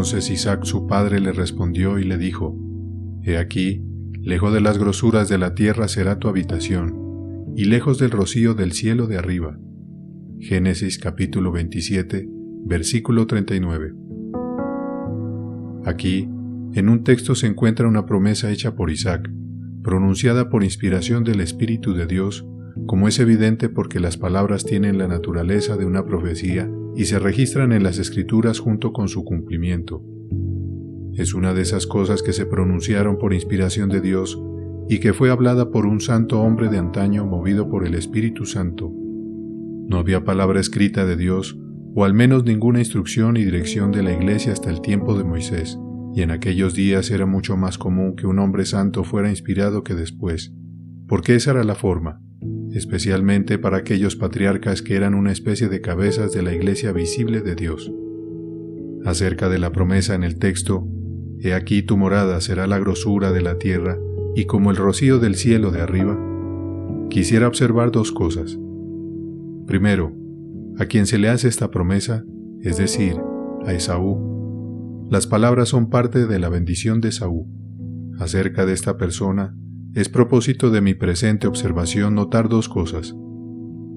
Entonces Isaac su padre le respondió y le dijo: He aquí, lejos de las grosuras de la tierra será tu habitación, y lejos del rocío del cielo de arriba. Génesis capítulo 27, versículo 39. Aquí, en un texto se encuentra una promesa hecha por Isaac, pronunciada por inspiración del Espíritu de Dios, como es evidente porque las palabras tienen la naturaleza de una profecía y se registran en las Escrituras junto con su cumplimiento. Es una de esas cosas que se pronunciaron por inspiración de Dios y que fue hablada por un santo hombre de antaño movido por el Espíritu Santo. No había palabra escrita de Dios, o al menos ninguna instrucción y dirección de la Iglesia hasta el tiempo de Moisés, y en aquellos días era mucho más común que un hombre santo fuera inspirado que después, porque esa era la forma, especialmente para aquellos patriarcas que eran una especie de cabezas de la Iglesia visible de Dios. Acerca de la promesa en el texto, «He aquí tu morada será la grosura de la tierra, y como el rocío del cielo de arriba», quisiera observar dos cosas. Primero, a quien se le hace esta promesa, es decir, a Esaú. Las palabras son parte de la bendición de Esaú. Acerca de esta persona, es propósito de mi presente observación notar dos cosas.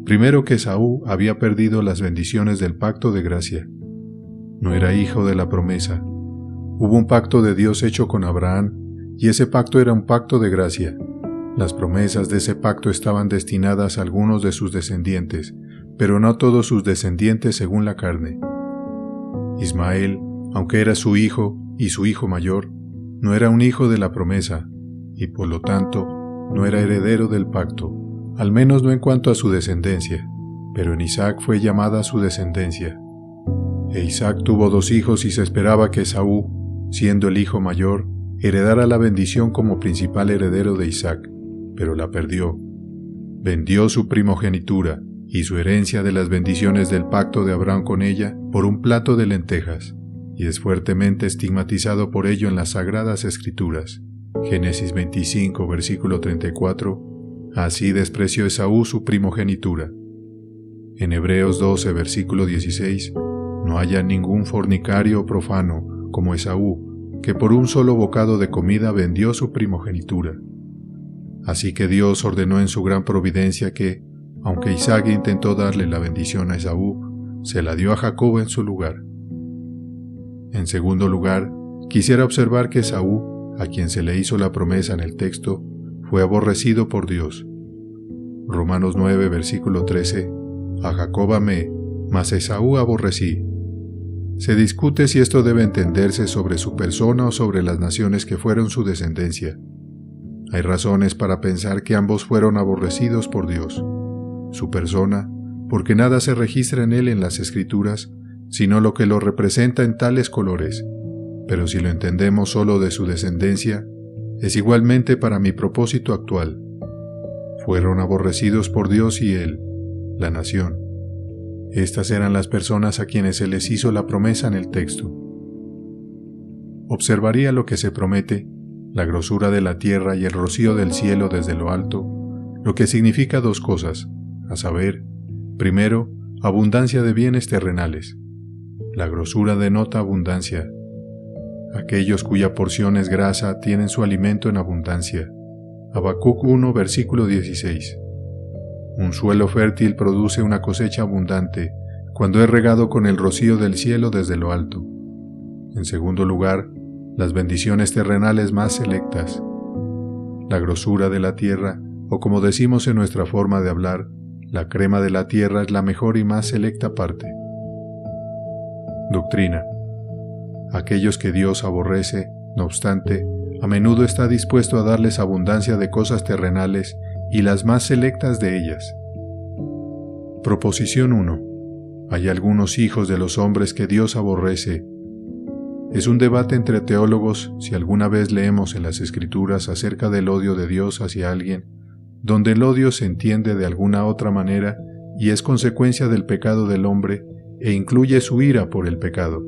Primero, que Esaú había perdido las bendiciones del pacto de gracia. No era hijo de la promesa. Hubo un pacto de Dios hecho con Abraham, y ese pacto era un pacto de gracia. Las promesas de ese pacto estaban destinadas a algunos de sus descendientes, pero no todos sus descendientes según la carne. Ismael, aunque era su hijo y su hijo mayor, no era un hijo de la promesa, y por lo tanto no era heredero del pacto, al menos no en cuanto a su descendencia, pero en Isaac fue llamada su descendencia. E Isaac tuvo dos hijos y se esperaba que Esaú, siendo el hijo mayor, heredara la bendición como principal heredero de Isaac, pero la perdió. Vendió su primogenitura y su herencia de las bendiciones del pacto de Abraham con ella por un plato de lentejas, y es fuertemente estigmatizado por ello en las Sagradas Escrituras. Génesis 25, versículo 34, así despreció Esaú su primogenitura. En Hebreos 12, versículo 16, no haya ningún fornicario o profano como Esaú, que por un solo bocado de comida vendió su primogenitura. Así que Dios ordenó en su gran providencia que, aunque Isaac intentó darle la bendición a Esaú, se la dio a Jacob en su lugar. En segundo lugar, quisiera observar que Esaú, a quien se le hizo la promesa en el texto, fue aborrecido por Dios. Romanos 9, versículo 13, a Jacob amé, mas a Esaú aborrecí. Se discute si esto debe entenderse sobre su persona o sobre las naciones que fueron su descendencia. Hay razones para pensar que ambos fueron aborrecidos por Dios. Su persona, porque nada se registra en él en las Escrituras, sino lo que lo representa en tales colores, pero si lo entendemos solo de su descendencia, es igualmente para mi propósito actual. Fueron aborrecidos por Dios y él, la nación. Estas eran las personas a quienes se les hizo la promesa en el texto. Observaría lo que se promete, la grosura de la tierra y el rocío del cielo desde lo alto, lo que significa dos cosas, a saber, primero, abundancia de bienes terrenales. La grosura denota abundancia. Aquellos cuya porción es grasa tienen su alimento en abundancia. Habacuc 1, versículo 16. Un suelo fértil produce una cosecha abundante cuando es regado con el rocío del cielo desde lo alto. En segundo lugar, las bendiciones terrenales más selectas. La grosura de la tierra, o como decimos en nuestra forma de hablar, la crema de la tierra es la mejor y más selecta parte. Doctrina. Aquellos que Dios aborrece, no obstante, a menudo está dispuesto a darles abundancia de cosas terrenales y las más selectas de ellas. Proposición 1. Hay algunos hijos de los hombres que Dios aborrece. Es un debate entre teólogos si alguna vez leemos en las Escrituras acerca del odio de Dios hacia alguien, donde el odio se entiende de alguna otra manera y es consecuencia del pecado del hombre e incluye su ira por el pecado.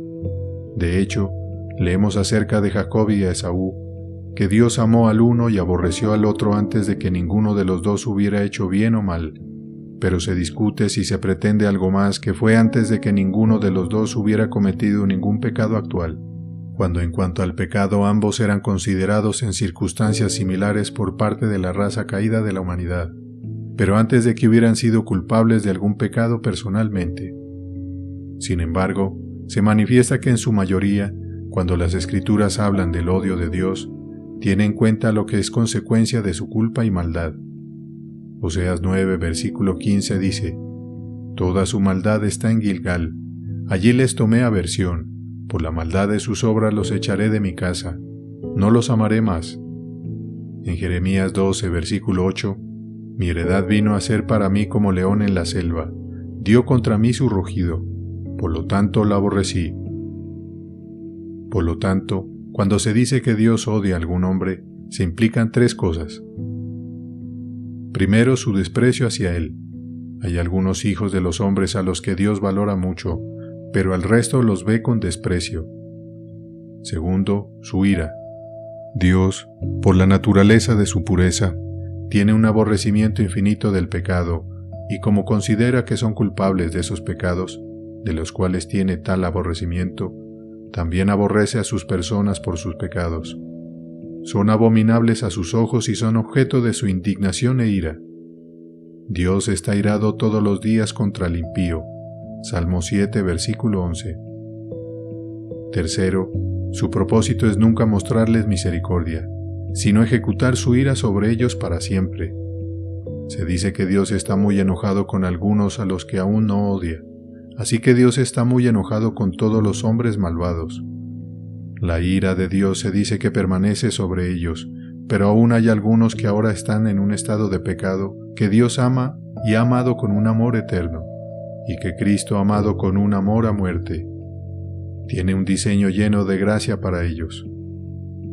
De hecho, leemos acerca de Jacob y Esaú, que Dios amó al uno y aborreció al otro antes de que ninguno de los dos hubiera hecho bien o mal, pero se discute si se pretende algo más que fue antes de que ninguno de los dos hubiera cometido ningún pecado actual. cuando en cuanto al pecado ambos eran considerados en circunstancias similares por parte de la raza caída de la humanidad, pero antes de que hubieran sido culpables de algún pecado personalmente. Sin embargo, se manifiesta que en su mayoría, cuando las Escrituras hablan del odio de Dios, tiene en cuenta lo que es consecuencia de su culpa y maldad. Oseas 9, versículo 15 dice: «Toda su maldad está en Gilgal, allí les tomé aversión, por la maldad de sus obras los echaré de mi casa, no los amaré más». En Jeremías 12, versículo 8, «Mi heredad vino a ser para mí como león en la selva, dio contra mí su rugido, por lo tanto la aborrecí». Por lo tanto, cuando se dice que Dios odia a algún hombre, se implican tres cosas. Primero, su desprecio hacia él. Hay algunos hijos de los hombres a los que Dios valora mucho, pero al resto los ve con desprecio. Segundo, su ira. Dios, por la naturaleza de su pureza, tiene un aborrecimiento infinito del pecado, y como considera que son culpables de esos pecados, de los cuales tiene tal aborrecimiento, también aborrece a sus personas por sus pecados. Son abominables a sus ojos y son objeto de su indignación e ira. Dios está irado todos los días contra el impío. Salmo 7, versículo 11. Tercero, su propósito es nunca mostrarles misericordia, sino ejecutar su ira sobre ellos para siempre. Se dice que Dios está muy enojado con algunos a los que aún no odia. Así que Dios está muy enojado con todos los hombres malvados. La ira de Dios se dice que permanece sobre ellos, pero aún hay algunos que ahora están en un estado de pecado que Dios ama y ha amado con un amor eterno, y que Cristo ha amado con un amor a muerte. Tiene un diseño lleno de gracia para ellos.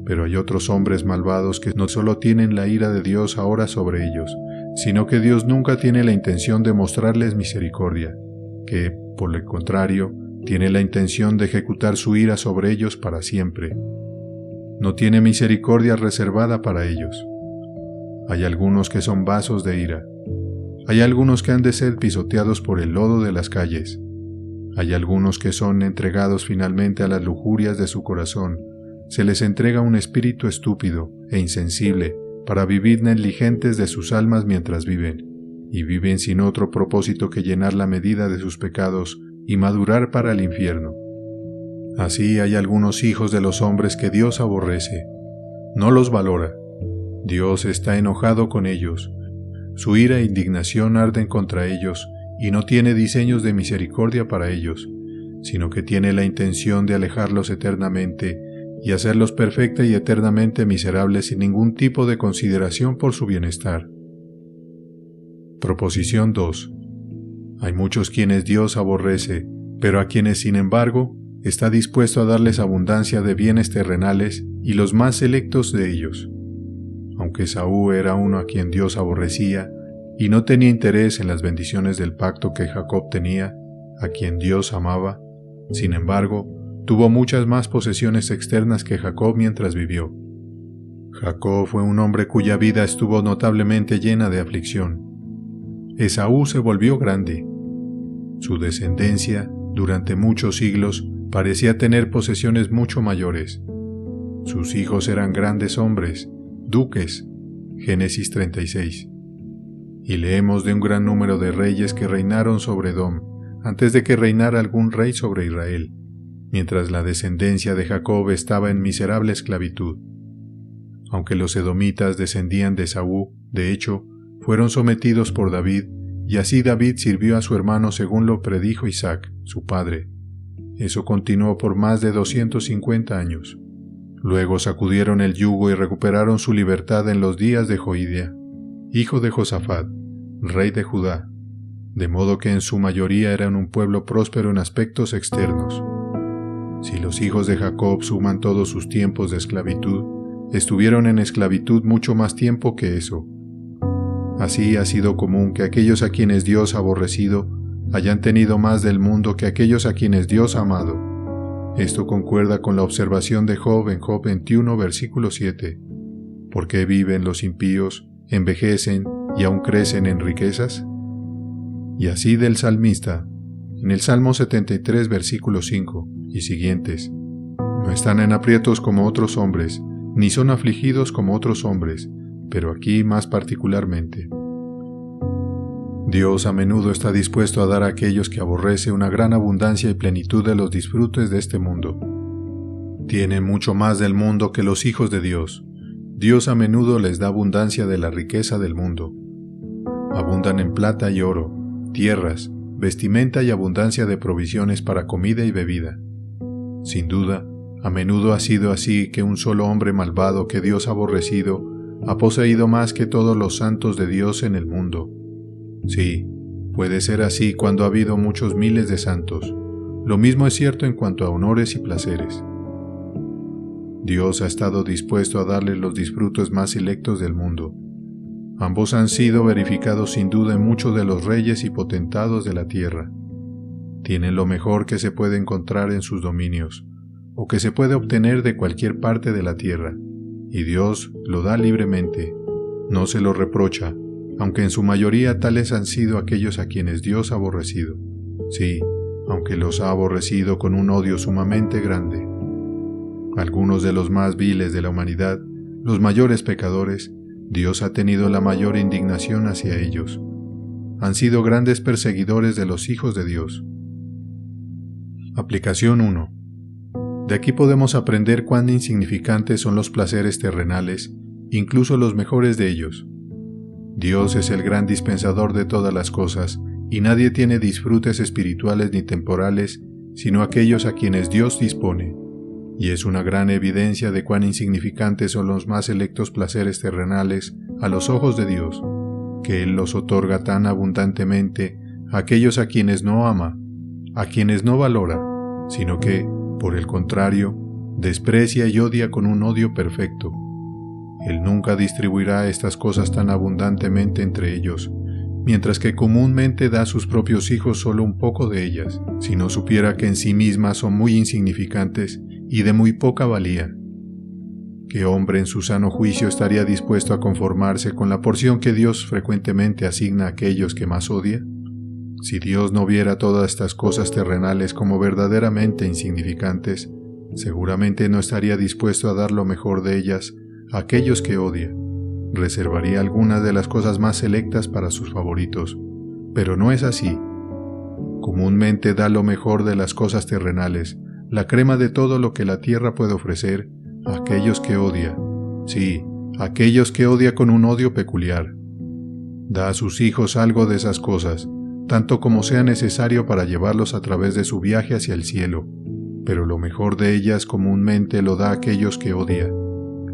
Pero hay otros hombres malvados que no solo tienen la ira de Dios ahora sobre ellos, sino que Dios nunca tiene la intención de mostrarles misericordia, que, por el contrario, tiene la intención de ejecutar su ira sobre ellos para siempre. No tiene misericordia reservada para ellos. Hay algunos que son vasos de ira. Hay algunos que han de ser pisoteados por el lodo de las calles. Hay algunos que son entregados finalmente a las lujurias de su corazón. Se les entrega un espíritu estúpido e insensible para vivir negligentes de sus almas mientras viven, y viven sin otro propósito que llenar la medida de sus pecados y madurar para el infierno. Así hay algunos hijos de los hombres que Dios aborrece. No los valora. Dios está enojado con ellos. Su ira e indignación arden contra ellos y no tiene diseños de misericordia para ellos, sino que tiene la intención de alejarlos eternamente y hacerlos perfecta y eternamente miserables sin ningún tipo de consideración por su bienestar. Proposición 2. Hay muchos quienes Dios aborrece, pero a quienes, sin embargo, está dispuesto a darles abundancia de bienes terrenales y los más selectos de ellos. Aunque Esaú era uno a quien Dios aborrecía y no tenía interés en las bendiciones del pacto que Jacob tenía, a quien Dios amaba, sin embargo, tuvo muchas más posesiones externas que Jacob mientras vivió. Jacob fue un hombre cuya vida estuvo notablemente llena de aflicción. Esaú se volvió grande. Su descendencia, durante muchos siglos, parecía tener posesiones mucho mayores. Sus hijos eran grandes hombres, duques. Génesis 36. Y leemos de un gran número de reyes que reinaron sobre Edom, antes de que reinara algún rey sobre Israel, mientras la descendencia de Jacob estaba en miserable esclavitud. Aunque los edomitas descendían de Esaú, de hecho, fueron sometidos por David, y así David sirvió a su hermano según lo predijo Isaac, su padre. Eso continuó por más de 250 años. Luego sacudieron el yugo y recuperaron su libertad en los días de Joiada, hijo de Josafat, rey de Judá, de modo que en su mayoría eran un pueblo próspero en aspectos externos. Si los hijos de Jacob suman todos sus tiempos de esclavitud, estuvieron en esclavitud mucho más tiempo que eso. Así ha sido común que aquellos a quienes Dios ha aborrecido hayan tenido más del mundo que aquellos a quienes Dios ha amado. Esto concuerda con la observación de Job en Job 21, versículo 7. ¿Por qué viven los impíos, envejecen y aún crecen en riquezas? Y así del salmista, en el Salmo 73, versículo 5 y siguientes. No están en aprietos como otros hombres, ni son afligidos como otros hombres, pero aquí más particularmente. Dios a menudo está dispuesto a dar a aquellos que aborrece una gran abundancia y plenitud de los disfrutes de este mundo. Tienen mucho más del mundo que los hijos de Dios. Dios a menudo les da abundancia de la riqueza del mundo. Abundan en plata y oro, tierras, vestimenta y abundancia de provisiones para comida y bebida. Sin duda, a menudo ha sido así que un solo hombre malvado que Dios ha aborrecido ha poseído más que todos los santos de Dios en el mundo. Sí, puede ser así cuando ha habido muchos miles de santos. Lo mismo es cierto en cuanto a honores y placeres. Dios ha estado dispuesto a darle los disfrutos más selectos del mundo. Ambos han sido verificados sin duda en muchos de los reyes y potentados de la tierra. Tienen lo mejor que se puede encontrar en sus dominios, o que se puede obtener de cualquier parte de la tierra, y Dios lo da libremente, no se lo reprocha, aunque en su mayoría tales han sido aquellos a quienes Dios ha aborrecido. Sí, aunque los ha aborrecido con un odio sumamente grande. Algunos de los más viles de la humanidad, los mayores pecadores, Dios ha tenido la mayor indignación hacia ellos. Han sido grandes perseguidores de los hijos de Dios. Aplicación 1. De aquí podemos aprender cuán insignificantes son los placeres terrenales, incluso los mejores de ellos. Dios es el gran dispensador de todas las cosas, y nadie tiene disfrutes espirituales ni temporales, sino aquellos a quienes Dios dispone. Y es una gran evidencia de cuán insignificantes son los más selectos placeres terrenales a los ojos de Dios, que Él los otorga tan abundantemente a aquellos a quienes no ama, a quienes no valora, sino que, por el contrario, desprecia y odia con un odio perfecto. Él nunca distribuirá estas cosas tan abundantemente entre ellos, mientras que comúnmente da a sus propios hijos solo un poco de ellas, si no supiera que en sí mismas son muy insignificantes y de muy poca valía. ¿Qué hombre en su sano juicio estaría dispuesto a conformarse con la porción que Dios frecuentemente asigna a aquellos que más odia? Si Dios no viera todas estas cosas terrenales como verdaderamente insignificantes, seguramente no estaría dispuesto a dar lo mejor de ellas a aquellos que odia. Reservaría algunas de las cosas más selectas para sus favoritos, pero no es así. Comúnmente da lo mejor de las cosas terrenales, la crema de todo lo que la tierra puede ofrecer, a aquellos que odia. Sí, a aquellos que odia con un odio peculiar. Da a sus hijos algo de esas cosas, tanto como sea necesario para llevarlos a través de su viaje hacia el cielo, pero lo mejor de ellas comúnmente lo da a aquellos que odia.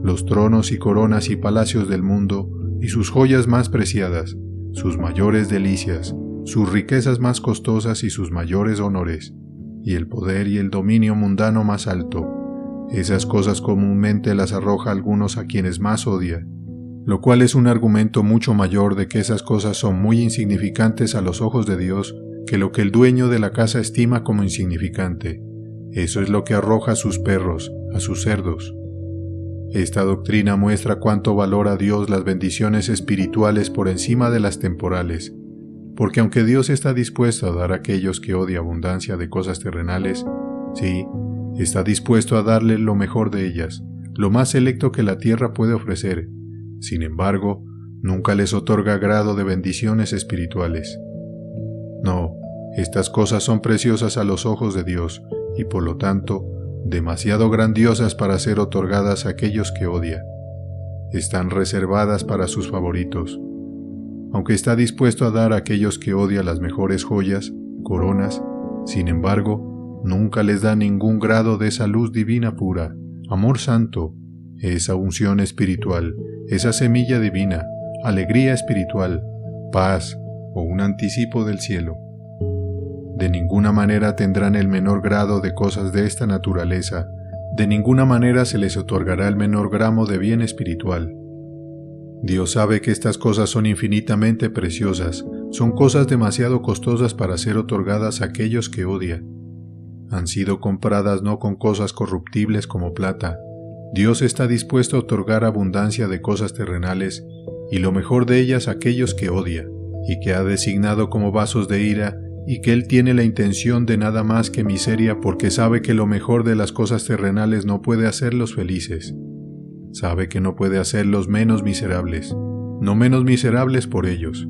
Los tronos y coronas y palacios del mundo, y sus joyas más preciadas, sus mayores delicias, sus riquezas más costosas y sus mayores honores, y el poder y el dominio mundano más alto. Esas cosas comúnmente las arroja algunos a quienes más odia, lo cual es un argumento mucho mayor de que esas cosas son muy insignificantes a los ojos de Dios que lo que el dueño de la casa estima como insignificante. Eso es lo que arroja a sus perros, a sus cerdos. Esta doctrina muestra cuánto valora Dios las bendiciones espirituales por encima de las temporales, porque aunque Dios está dispuesto a dar a aquellos que odia abundancia de cosas terrenales, sí, está dispuesto a darle lo mejor de ellas, lo más selecto que la tierra puede ofrecer. Sin embargo, nunca les otorga grado de bendiciones espirituales. No, estas cosas son preciosas a los ojos de Dios, y por lo tanto, demasiado grandiosas para ser otorgadas a aquellos que odia. Están reservadas para sus favoritos. Aunque está dispuesto a dar a aquellos que odia las mejores joyas, coronas, sin embargo, nunca les da ningún grado de esa luz divina pura, amor santo, esa unción espiritual, esa semilla divina, alegría espiritual, paz o un anticipo del cielo. De ninguna manera tendrán el menor grado de cosas de esta naturaleza, de ninguna manera se les otorgará el menor gramo de bien espiritual. Dios sabe que estas cosas son infinitamente preciosas, son cosas demasiado costosas para ser otorgadas a aquellos que odia. Han sido compradas no con cosas corruptibles como plata. Dios está dispuesto a otorgar abundancia de cosas terrenales y lo mejor de ellas a aquellos que odia, y que ha designado como vasos de ira y que él tiene la intención de nada más que miseria porque sabe que lo mejor de las cosas terrenales no puede hacerlos felices. Sabe que no puede hacerlos menos miserables, no menos miserables por ellos.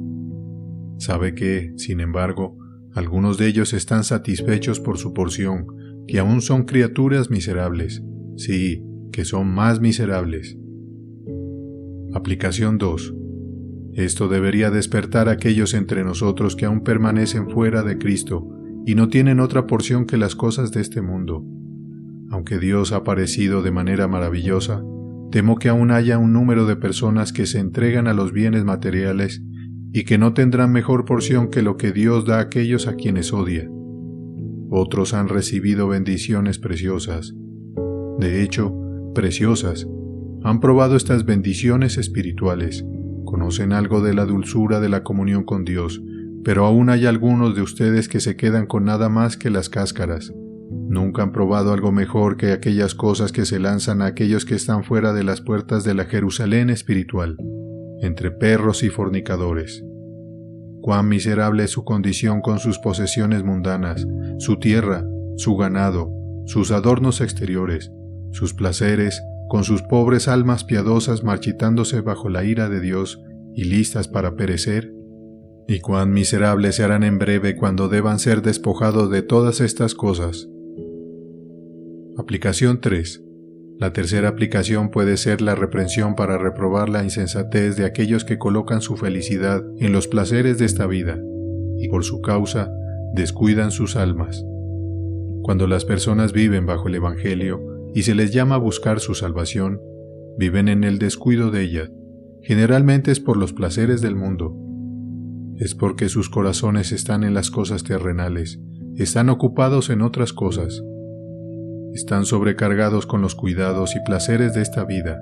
Sabe que, sin embargo, algunos de ellos están satisfechos por su porción, que aún son criaturas miserables, sí, que son más miserables. Aplicación 2. Esto debería despertar a aquellos entre nosotros que aún permanecen fuera de Cristo y no tienen otra porción que las cosas de este mundo. Aunque Dios ha aparecido de manera maravillosa, temo que aún haya un número de personas que se entregan a los bienes materiales y que no tendrán mejor porción que lo que Dios da a aquellos a quienes odia. Otros han recibido bendiciones preciosas. De hecho, preciosas. Han probado estas bendiciones espirituales. Conocen algo de la dulzura de la comunión con Dios, pero aún hay algunos de ustedes que se quedan con nada más que las cáscaras. Nunca han probado algo mejor que aquellas cosas que se lanzan a aquellos que están fuera de las puertas de la Jerusalén espiritual, entre perros y fornicadores. Cuán miserable es su condición con sus posesiones mundanas, su tierra, su ganado, sus adornos exteriores, sus placeres, con sus pobres almas piadosas marchitándose bajo la ira de Dios y listas para perecer. Y cuán miserables se harán en breve cuando deban ser despojados de todas estas cosas. Aplicación 3. La tercera aplicación puede ser la reprensión para reprobar la insensatez de aquellos que colocan su felicidad en los placeres de esta vida y por su causa descuidan sus almas. Cuando las personas viven bajo el Evangelio y se les llama a buscar su salvación, viven en el descuido de ella. Generalmente es por los placeres del mundo. Es porque sus corazones están en las cosas terrenales, están ocupados en otras cosas. Están sobrecargados con los cuidados y placeres de esta vida.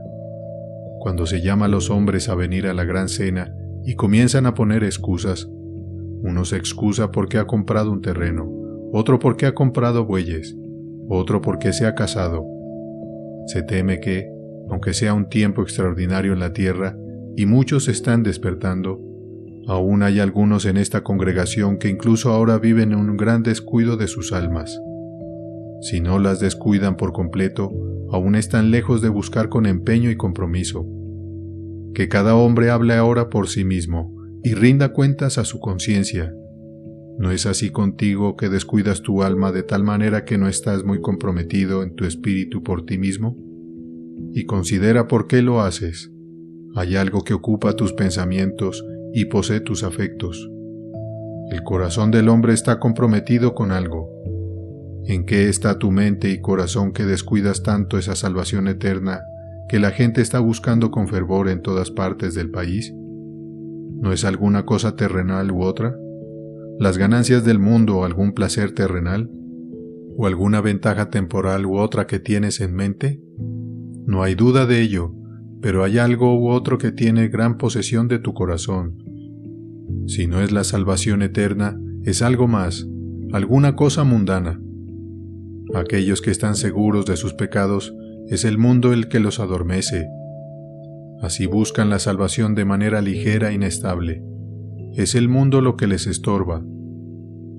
Cuando se llama a los hombres a venir a la gran cena y comienzan a poner excusas, uno se excusa porque ha comprado un terreno, otro porque ha comprado bueyes, otro porque se ha casado. Se teme que, aunque sea un tiempo extraordinario en la tierra y muchos están despertando, aún hay algunos en esta congregación que incluso ahora viven en un gran descuido de sus almas. Si no las descuidan por completo, aún están lejos de buscar con empeño y compromiso. Que cada hombre hable ahora por sí mismo y rinda cuentas a su conciencia. ¿No es así contigo que descuidas tu alma de tal manera que no estás muy comprometido en tu espíritu por ti mismo? Y considera por qué lo haces. Hay algo que ocupa tus pensamientos y posee tus afectos. El corazón del hombre está comprometido con algo. ¿En qué está tu mente y corazón que descuidas tanto esa salvación eterna que la gente está buscando con fervor en todas partes del país? ¿No es alguna cosa terrenal u otra? ¿Las ganancias del mundo o algún placer terrenal? ¿O alguna ventaja temporal u otra que tienes en mente? No hay duda de ello, pero hay algo u otro que tiene gran posesión de tu corazón. Si no es la salvación eterna, es algo más, alguna cosa mundana. Aquellos que están seguros de sus pecados, es el mundo el que los adormece. Así buscan la salvación de manera ligera e inestable. Es el mundo lo que les estorba.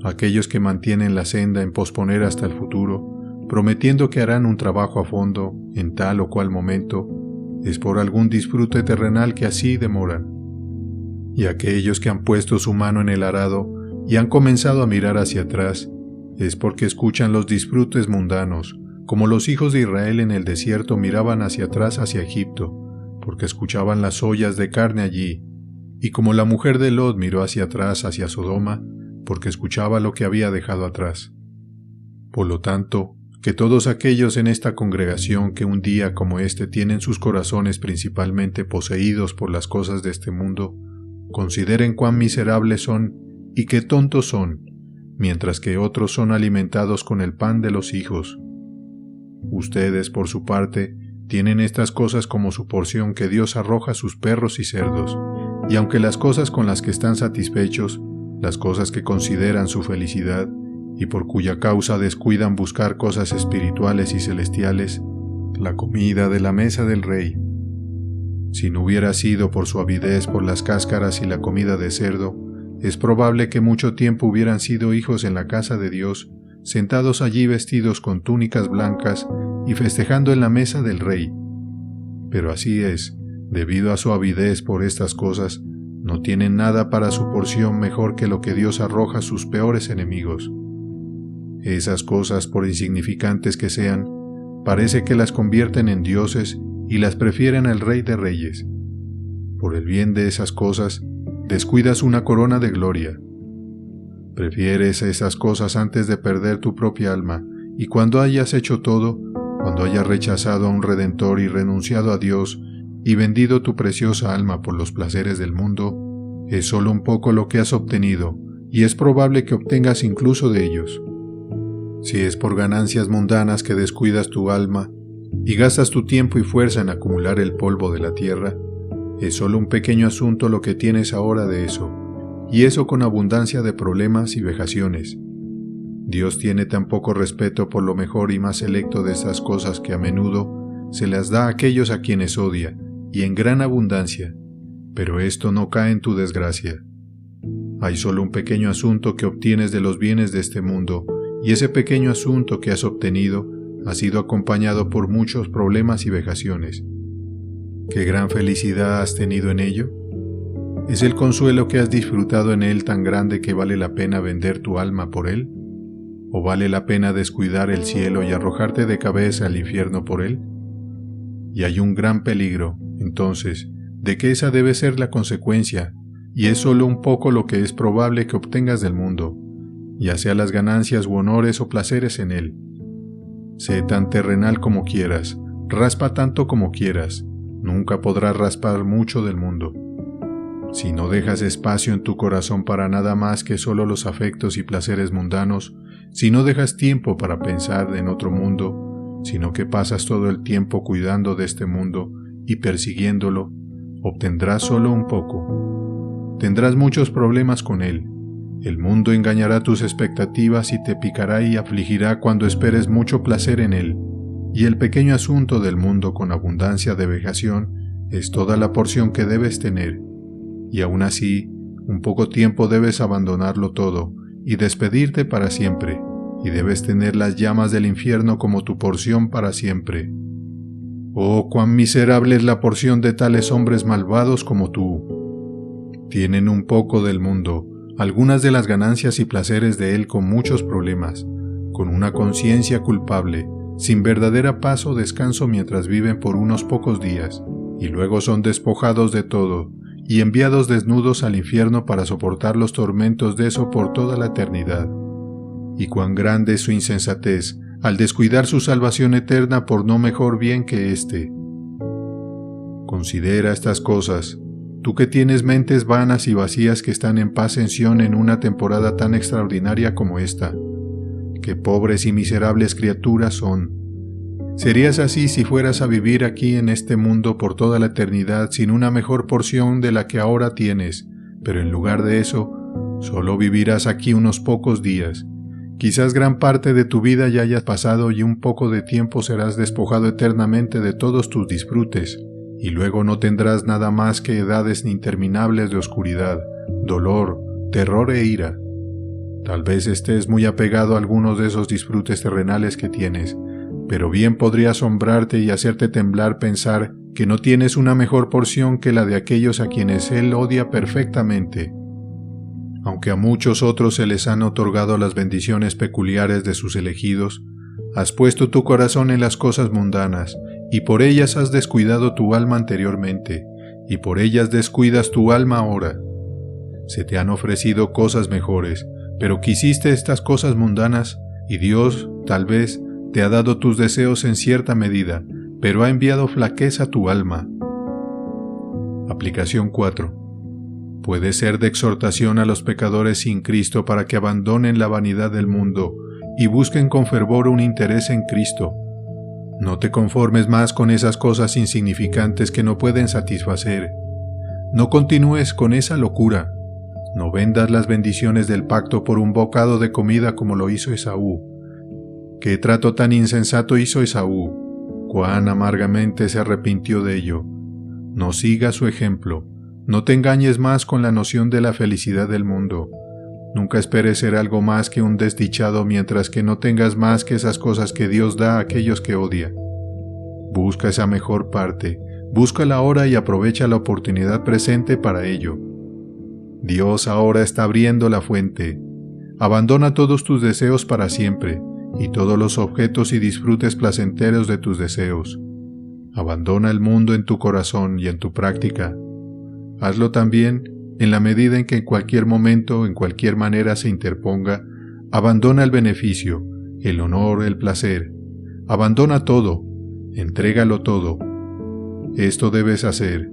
Aquellos que mantienen la senda en posponer hasta el futuro, prometiendo que harán un trabajo a fondo en tal o cual momento, es por algún disfrute terrenal que así demoran. Y aquellos que han puesto su mano en el arado y han comenzado a mirar hacia atrás, es porque escuchan los disfrutes mundanos, como los hijos de Israel en el desierto miraban hacia atrás hacia Egipto, porque escuchaban las ollas de carne allí, y como la mujer de Lot miró hacia atrás hacia Sodoma, porque escuchaba lo que había dejado atrás. Por lo tanto, que todos aquellos en esta congregación que un día como este tienen sus corazones principalmente poseídos por las cosas de este mundo, consideren cuán miserables son y qué tontos son, mientras que otros son alimentados con el pan de los hijos. Ustedes, por su parte, tienen estas cosas como su porción que Dios arroja a sus perros y cerdos, y aunque las cosas con las que están satisfechos, las cosas que consideran su felicidad, y por cuya causa descuidan buscar cosas espirituales y celestiales, la comida de la mesa del rey. Si no hubiera sido por su avidez por las cáscaras y la comida de cerdo, es probable que mucho tiempo hubieran sido hijos en la casa de Dios, sentados allí vestidos con túnicas blancas y festejando en la mesa del rey. Pero así es, debido a su avidez por estas cosas, no tienen nada para su porción mejor que lo que Dios arroja a sus peores enemigos. Esas cosas, por insignificantes que sean, parece que las convierten en dioses y las prefieren al Rey de Reyes. Por el bien de esas cosas, descuidas una corona de gloria. Prefieres esas cosas antes de perder tu propia alma, y cuando hayas hecho todo, cuando hayas rechazado a un Redentor y renunciado a Dios, y vendido tu preciosa alma por los placeres del mundo, es solo un poco lo que has obtenido, y es probable que obtengas incluso de ellos. Si es por ganancias mundanas que descuidas tu alma, y gastas tu tiempo y fuerza en acumular el polvo de la tierra, es solo un pequeño asunto lo que tienes ahora de eso, y eso con abundancia de problemas y vejaciones. Dios tiene tan poco respeto por lo mejor y más selecto de estas cosas que a menudo se las da a aquellos a quienes odia, y en gran abundancia, pero esto no cae en tu desgracia. Hay solo un pequeño asunto que obtienes de los bienes de este mundo, y ese pequeño asunto que has obtenido ha sido acompañado por muchos problemas y vejaciones. ¿Qué gran felicidad has tenido en ello? ¿Es el consuelo que has disfrutado en él tan grande que vale la pena vender tu alma por él? ¿O vale la pena descuidar el cielo y arrojarte de cabeza al infierno por él? Y hay un gran peligro, entonces, de que esa debe ser la consecuencia, y es solo un poco lo que es probable que obtengas del mundo, ya sea las ganancias u honores o placeres en él. Sé tan terrenal como quieras, raspa tanto como quieras, nunca podrás raspar mucho del mundo. Si no dejas espacio en tu corazón para nada más que solo los afectos y placeres mundanos, si no dejas tiempo para pensar en otro mundo, sino que pasas todo el tiempo cuidando de este mundo y persiguiéndolo, obtendrás solo un poco. Tendrás muchos problemas con él. El mundo engañará tus expectativas y te picará y afligirá cuando esperes mucho placer en él, y el pequeño asunto del mundo con abundancia de vejación es toda la porción que debes tener, y aún así, un poco tiempo debes abandonarlo todo y despedirte para siempre, y debes tener las llamas del infierno como tu porción para siempre. ¡Oh, cuán miserable es la porción de tales hombres malvados como tú! Tienen un poco del mundo, algunas de las ganancias y placeres de él con muchos problemas, con una conciencia culpable, sin verdadera paz o descanso mientras viven por unos pocos días, y luego son despojados de todo, y enviados desnudos al infierno para soportar los tormentos de eso por toda la eternidad. Y cuán grande es su insensatez, al descuidar su salvación eterna por no mejor bien que éste. Considera estas cosas, tú que tienes mentes vanas y vacías que están en paz en Sión en una temporada tan extraordinaria como esta. Qué pobres y miserables criaturas son. Serías así si fueras a vivir aquí en este mundo por toda la eternidad sin una mejor porción de la que ahora tienes, pero en lugar de eso, solo vivirás aquí unos pocos días. Quizás gran parte de tu vida ya hayas pasado y un poco de tiempo serás despojado eternamente de todos tus disfrutes, y luego no tendrás nada más que edades interminables de oscuridad, dolor, terror e ira. Tal vez estés muy apegado a algunos de esos disfrutes terrenales que tienes, pero bien podría asombrarte y hacerte temblar pensar que no tienes una mejor porción que la de aquellos a quienes Él odia perfectamente. Aunque a muchos otros se les han otorgado las bendiciones peculiares de sus elegidos, has puesto tu corazón en las cosas mundanas, y por ellas has descuidado tu alma anteriormente, y por ellas descuidas tu alma ahora. Se te han ofrecido cosas mejores, pero quisiste estas cosas mundanas, y Dios, tal vez, te ha dado tus deseos en cierta medida, pero ha enviado flaqueza a tu alma. Aplicación 4. Puede ser de exhortación a los pecadores sin Cristo para que abandonen la vanidad del mundo y busquen con fervor un interés en Cristo. No te conformes más con esas cosas insignificantes que no pueden satisfacer. No continúes con esa locura. No vendas las bendiciones del pacto por un bocado de comida como lo hizo Esaú. ¿Qué trato tan insensato hizo Esaú? Cuán amargamente se arrepintió de ello. No sigas su ejemplo. No te engañes más con la noción de la felicidad del mundo. Nunca esperes ser algo más que un desdichado mientras que no tengas más que esas cosas que Dios da a aquellos que odia. Busca esa mejor parte, búscala ahora y aprovecha la oportunidad presente para ello. Dios ahora está abriendo la fuente. Abandona todos tus deseos para siempre y todos los objetos y disfrutes placenteros de tus deseos. Abandona el mundo en tu corazón y en tu práctica. Hazlo también en la medida en que en cualquier momento, en cualquier manera se interponga. Abandona el beneficio, el honor, el placer. Abandona todo, entrégalo todo. Esto debes hacer.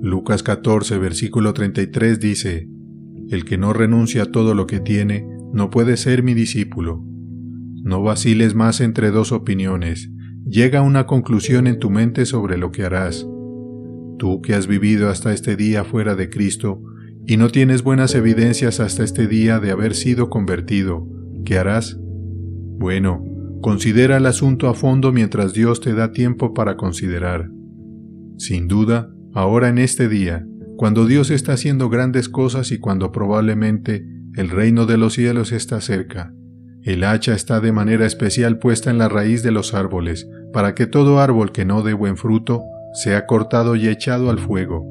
Lucas 14, versículo 33 dice: El que no renuncia a todo lo que tiene, no puede ser mi discípulo. No vaciles más entre dos opiniones. Llega a una conclusión en tu mente sobre lo que harás. Tú que has vivido hasta este día fuera de Cristo y no tienes buenas evidencias hasta este día de haber sido convertido, ¿qué harás? Bueno, considera el asunto a fondo mientras Dios te da tiempo para considerar. Sin duda, ahora en este día, cuando Dios está haciendo grandes cosas y cuando probablemente el reino de los cielos está cerca, el hacha está de manera especial puesta en la raíz de los árboles, para que todo árbol que no dé buen fruto sea cortado y echado al fuego.